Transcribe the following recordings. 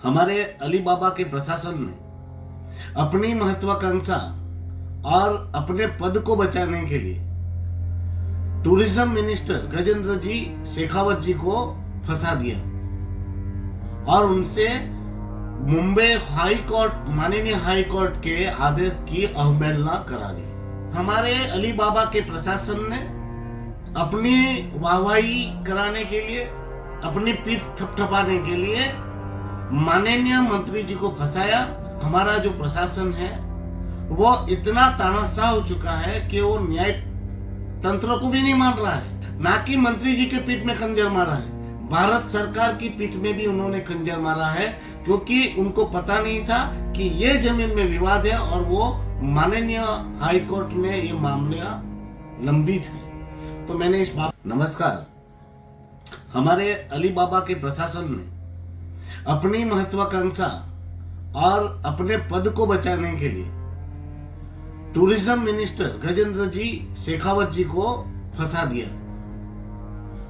हमारे अली बाबा के प्रशासन ने अपनी महत्वाकांक्षा और अपने पद को बचाने के लिए टूरिज्म मिनिस्टर गजेंद्र जी शेखावत जी को फंसा दिया और उनसे मुंबई हाई कोर्ट, माननीय हाई कोर्ट के आदेश की अवहेलना करा दी। हमारे अली बाबा के प्रशासन ने अपनी वाहवाही कराने के लिए, अपनी पीठ थपथपाने के लिए माननीय मंत्री जी को फंसाया। हमारा जो प्रशासन है वो इतना तानाशाह हो चुका है कि वो न्याय तंत्र को भी नहीं मान रहा है। ना कि मंत्री जी के पीठ में खंजर मारा है, भारत सरकार की पीठ में भी उन्होंने खंजर मारा है, क्योंकि उनको पता नहीं था कि ये जमीन में विवाद है और वो माननीय हाई कोर्ट में ये मामला लंबित है। तो मैंने इस बात नमस्कार, हमारे अली बाबा के प्रशासन ने अपनी महत्वाकांक्षा और अपने पद को बचाने के लिए टूरिज्म मिनिस्टर गजेंद्र जी शेखावत जी को फंसा दिया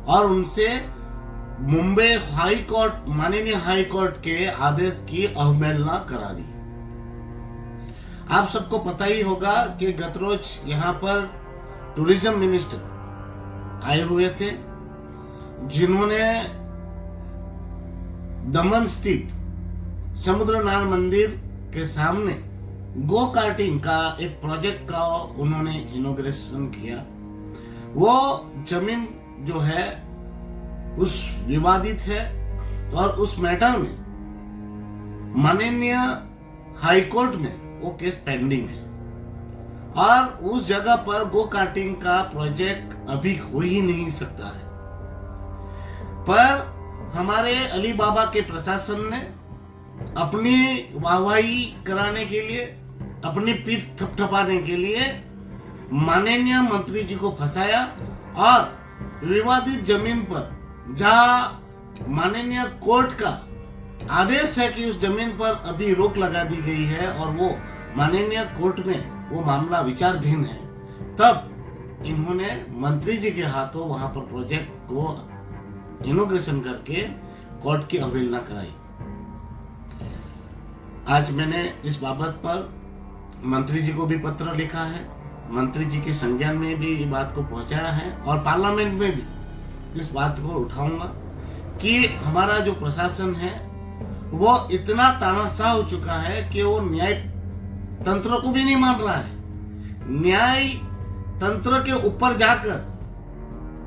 और उनसे मुंबई हाई कोर्ट, माननीय हाई कोर्ट के आदेश की अवहेलना करा दी। आप सबको पता ही होगा कि गत रोज यहाँ पर टूरिज्म मिनिस्टर आए हुए थे, जिन्होंने दमन स्थित समुद्रनारायण मंदिर के सामने गो कार्टिंग का एक प्रोजेक्ट का उन्होंने इनॉग्रेशन किया। वो जमीन जो है उस विवादित है और उस मैटर में माननीय हाई कोर्ट में वो केस पेंडिंग है और उस जगह पर गो कार्टिंग का प्रोजेक्ट अभी हो ही नहीं सकता है। पर हमारे अली बाबा के प्रशासन ने अपनी वाहवाही कराने के लिए, अपनी पीठ थपथपाने के लिए माननीय मंत्री जी को फंसाया और विवादित जमीन पर, जहां माननीय कोर्ट का आदेश है कि उस जमीन पर अभी रोक लगा दी गई है और वो माननीय कोर्ट में वो मामला विचाराधीन है, तब इन्होंने मंत्री जी के हाथों वहां पर प्रोजेक्ट को इनॉग्रेशन करके कोर्ट की अवहेलना कराई। आज मैंने इस बाबत पर मंत्री जी को भी पत्र लिखा है, मंत्री जी के संज्ञान में भी ये बात को पहुंचाया है और पार्लियामेंट में भी इस बात को उठाऊंगा कि हमारा जो प्रशासन है वो इतना तानाशाह हो चुका है कि वो न्याय तंत्र को भी नहीं मान रहा है। न्याय तंत्र के ऊपर जाकर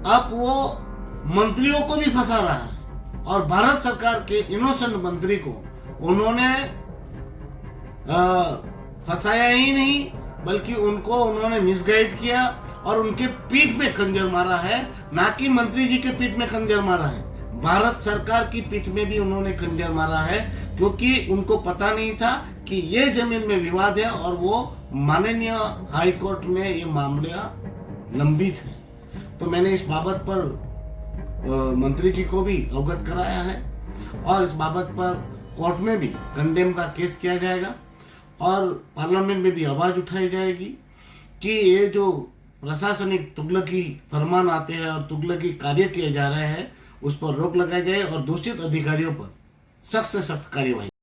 अब वो मंत्रियों को भी फंसा रहा है और भारत सरकार के इनोसेंट मंत्री को उन्होंने फंसाया ही नहीं, बल्कि उन्होंने मिसगाइड किया और उनके पीठ में खंजर मारा है। ना कि मंत्री जी के पीठ में खंजर मारा है, भारत सरकार की पीठ में भी उन्होंने खंजर मारा है, क्योंकि उनको पता नहीं था कि ये जमीन में विवाद है और वो माननीय हाई कोर्ट में ये मामला लंबित है। तो मैंने इस बाबत पर मंत्री जी को भी अवगत कराया है और इस बाबत पर कोर्ट में भी कंडेम का केस किया जाएगा और पार्लियामेंट में भी आवाज उठाई जाएगी कि ये जो प्रशासनिक तुगलकी फरमान आते हैं और तुगलकी कार्य किए जा रहे हैं उस पर रोक लगाई जाए और दोषित अधिकारियों पर सख्त से सख्त कार्यवाही।